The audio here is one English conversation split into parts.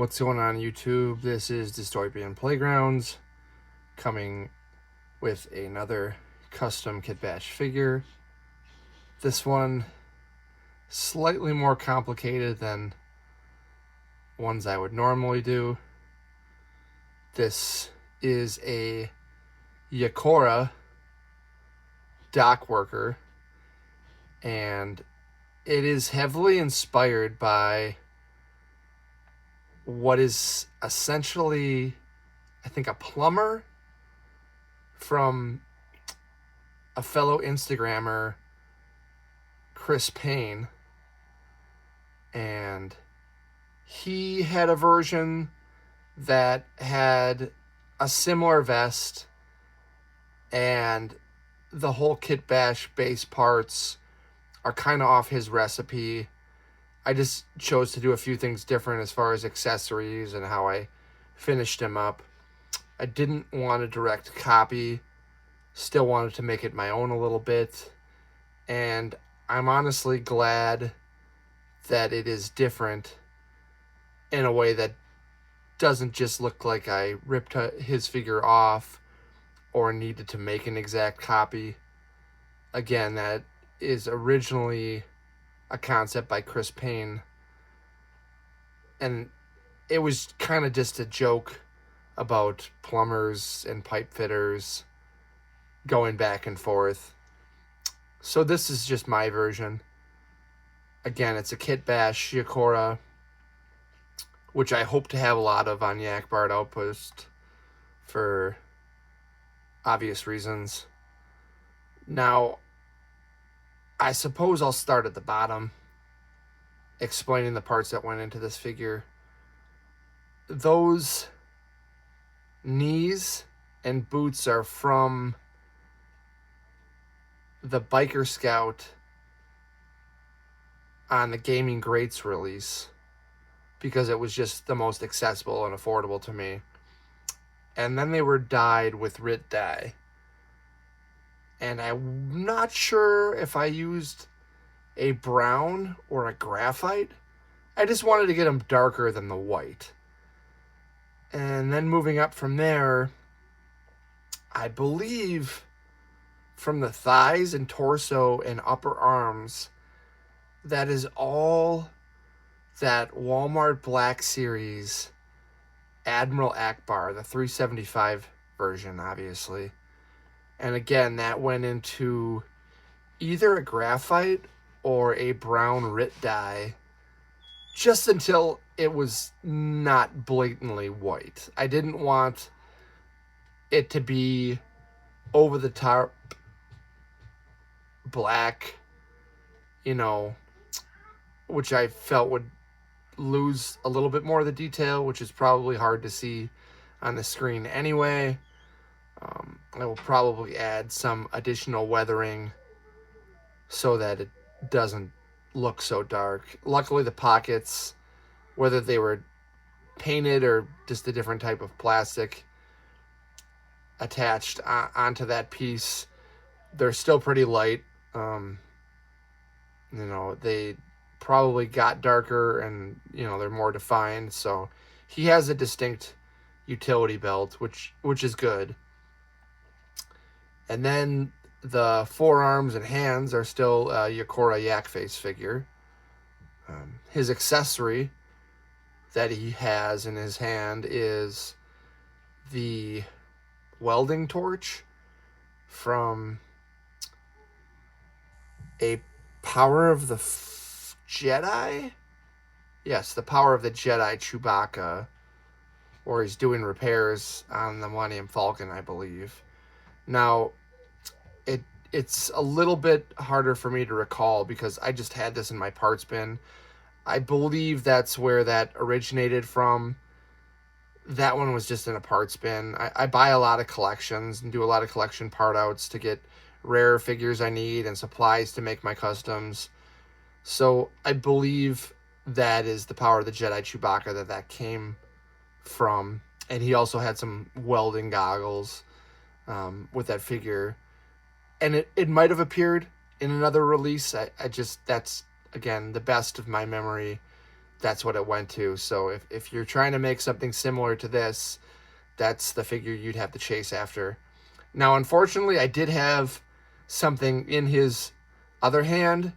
What's going on YouTube? This is Dystopian Playgrounds coming with another custom Kit Bash figure. This one slightly more complicated than ones I would normally do. This is a Yarkora dock worker, and it is heavily inspired by what is essentially, I think, a plumber from a fellow Instagrammer, Chris Payne. And he had a version that had a similar vest, and the whole Kit Bash base parts are kind of off his recipe. I just chose to do a few things different as far as accessories and how I finished him up. I didn't want a direct copy. Still wanted to make it my own a little bit. And I'm honestly glad that it is different in a way that doesn't just look like I ripped his figure off or needed to make an exact copy. Again, that is originally a concept by Chris Payne, and it was kind of just a joke about plumbers and pipe fitters going back and forth. So this is just my version. Again, it's a Kit Bash Yarkora, which I hope to have a lot of on Yak Bart Outpost for obvious reasons. Now, I suppose I'll start at the bottom, explaining the parts that went into this figure. Those knees and boots are from the Biker Scout on the Gaming Greats release, because it was just the most accessible and affordable to me. And then they were dyed with RIT dye. And I'm not sure if I used a brown or a graphite. I just wanted to get them darker than the white. And then moving up from there, I believe from the thighs and torso and upper arms, that is all that Walmart Black Series Admiral Akbar, the 375 version, obviously. And again, that went into either a graphite or a brown RIT dye, just until it was not blatantly white. I didn't want it to be over the top black, which I felt would lose a little bit more of the detail, which is probably hard to see on the screen anyway. I will probably add some additional weathering so that it doesn't look so dark. Luckily, the pockets, whether they were painted or just a different type of plastic attached onto that piece, they're still pretty light. They probably got darker and, they're more defined. So he has a distinct utility belt, which is good. And then the forearms and hands are still a Yarkora Yak Face figure. His accessory that he has in his hand is the welding torch from a Power of the Jedi? Yes, the Power of the Jedi Chewbacca, where he's doing repairs on the Millennium Falcon, I believe. Now, it's a little bit harder for me to recall because I just had this in my parts bin. I believe that's where that originated from. That one was just in a parts bin. I buy a lot of collections and do a lot of collection part outs to get rare figures I need and supplies to make my customs. So I believe that is the Power of the Jedi Chewbacca that came from. And he also had some welding goggles with that figure. And it might have appeared in another release. I just, that's, again, the best of my memory that's what it went to. So if you're trying to make something similar to this, that's the figure you'd have to chase after. Now, unfortunately, I did have something in his other hand,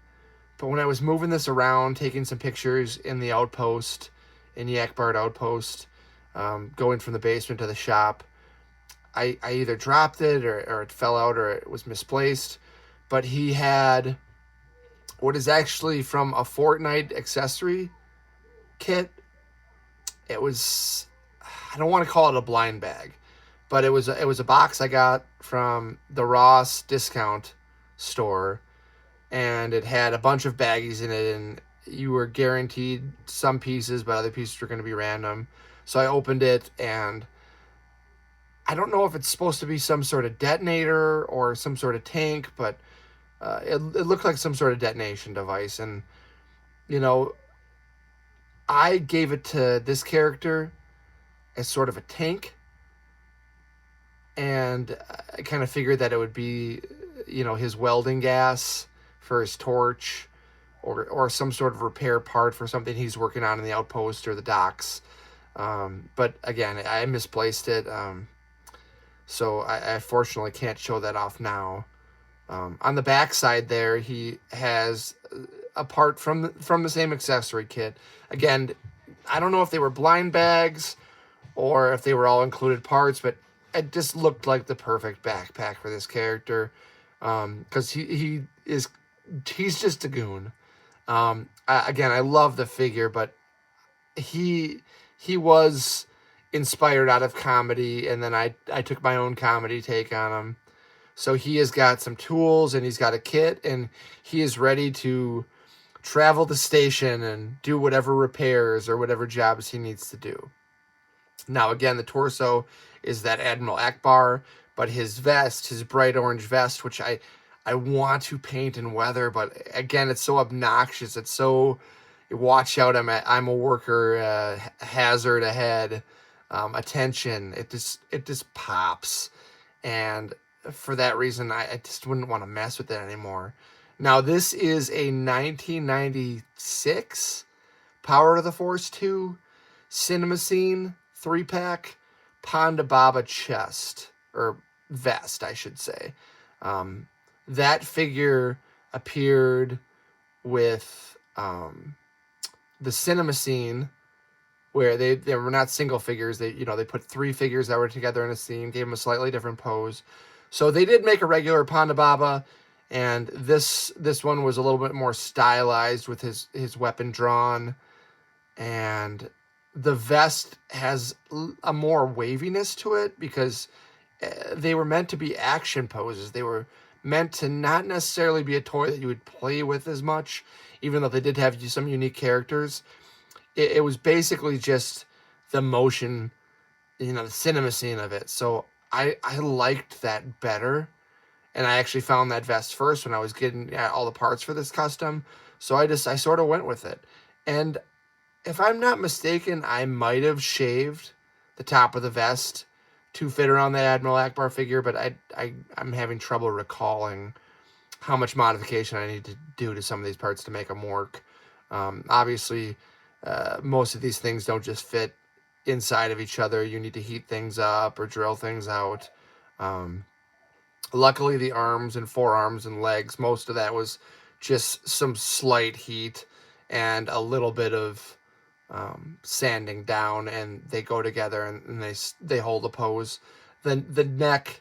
but when I was moving this around, taking some pictures in the outpost, in Yakbard outpost, going from the basement to the shop, I either dropped it or it fell out or it was misplaced. But he had what is actually from a Fortnite accessory kit. It was, I don't want to call it a blind bag, but it was a box I got from the Ross discount store, and it had a bunch of baggies in it, and you were guaranteed some pieces, but other pieces were going to be random. So I opened it, and I don't know if it's supposed to be some sort of detonator or some sort of tank, but it looked like some sort of detonation device. And, you know, I gave it to this character as sort of a tank, and I kind of figured that it would be, his welding gas for his torch, or some sort of repair part for something he's working on in the outpost or the docks. But again, I misplaced it, so I fortunately can't show that off now. On the back side there, he has a part from the same accessory kit. Again, I don't know if they were blind bags or if they were all included parts, but it just looked like the perfect backpack for this character, because he's just a goon. Again, I love the figure, but he was inspired out of comedy, and then I took my own comedy take on him. So he has got some tools, and he's got a kit, and he is ready to travel the station and do whatever repairs or whatever jobs he needs to do. Now, again, the torso is that Admiral Akbar, but his vest, his bright orange vest, which I want to paint in weather, but again, it's so obnoxious. It's so, watch out, I'm a worker, hazard ahead, attention. It just pops. And for that reason, I just wouldn't want to mess with it anymore. Now, this is a 1996 Power to the Force 2 Cinema Scene 3-pack Ponda Baba chest, or vest, I should say. That figure appeared with the Cinema Scene, where they were not single figures. They put 3 figures that were together in a scene, gave them a slightly different pose. So they did make a regular Ponda Baba, and this one was a little bit more stylized with his weapon drawn, and the vest has a more waviness to it because they were meant to be action poses. They were meant to not necessarily be a toy that you would play with as much, even though they did have some unique characters. It was basically just the motion, the cinema scene of it. So I liked that better. And I actually found that vest first when I was getting all the parts for this custom. So I sort of went with it. And if I'm not mistaken, I might have shaved the top of the vest to fit around that Admiral Akbar figure, but I'm having trouble recalling how much modification I need to do to some of these parts to make them work. Obviously, most of these things don't just fit inside of each other. You need to heat things up or drill things out. Luckily, the arms and forearms and legs, most of that was just some slight heat and a little bit of sanding down, and they go together and they hold a pose. The neck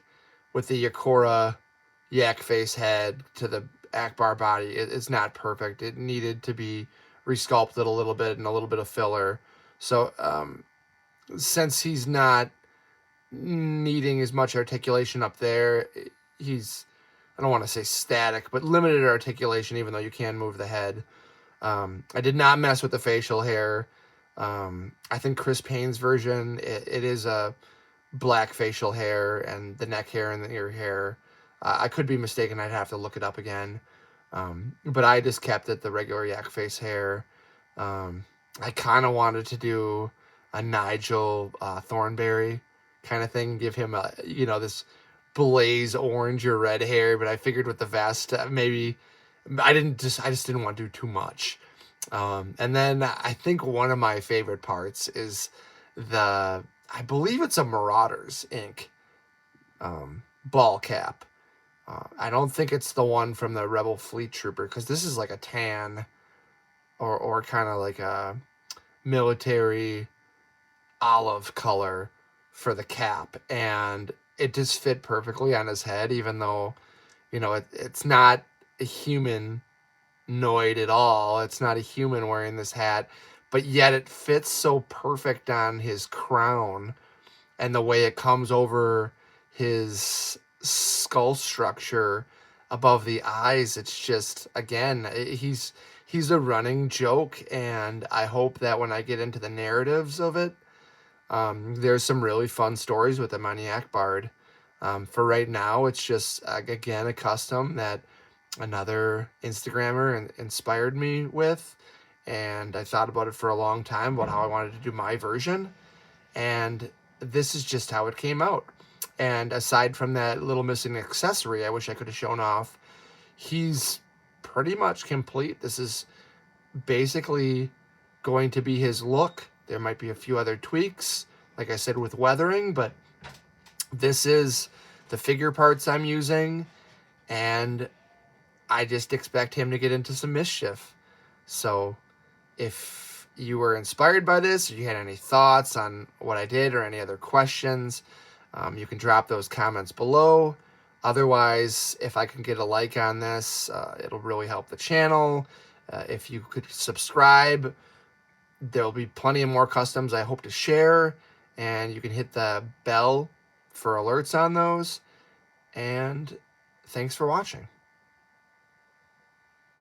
with the Yarkora yak face head to the Akbar body, it's not perfect. It needed to be resculpted a little bit and a little bit of filler. So since he's not needing as much articulation up there, he's, I don't want to say static, but limited articulation, even though you can move the head. I did not mess with the facial hair. I think Chris Payne's version, it is a black facial hair, and the neck hair and the ear hair. I could be mistaken. I'd have to look it up again. But I just kept it the regular yak face hair. I kind of wanted to do a Nigel Thornberry kind of thing, give him this blaze orange or red hair, but I figured with the vest, maybe I just didn't want to do too much. And then I think one of my favorite parts is I believe it's a Marauders Inc. Ball cap. I don't think it's the one from the Rebel Fleet Trooper, because this is like a tan or kind of like a military olive color for the cap, and it just fit perfectly on his head, even though it's not a humanoid at all. It's not a human wearing this hat, but yet it fits so perfect on his crown, and the way it comes over his skull structure above the eyes. It's just, again, he's a running joke, and I hope that when I get into the narratives of it, there's some really fun stories with the Maniac Bard. For right now, it's just, again, a custom that another Instagrammer inspired me with, and I thought about it for a long time about how I wanted to do my version, and this is just how it came out. And aside from that little missing accessory I wish I could have shown off, he's pretty much complete. This is basically going to be his look. There might be a few other tweaks, like I said, with weathering, but this is the figure parts I'm using, and I just expect him to get into some mischief. So if you were inspired by this, or you had any thoughts on what I did or any other questions, you can drop those comments below. Otherwise, if I can get a like on this, it'll really help the channel. If you could subscribe, there'll be plenty of more customs I hope to share, and you can hit the bell for alerts on those. And thanks for watching.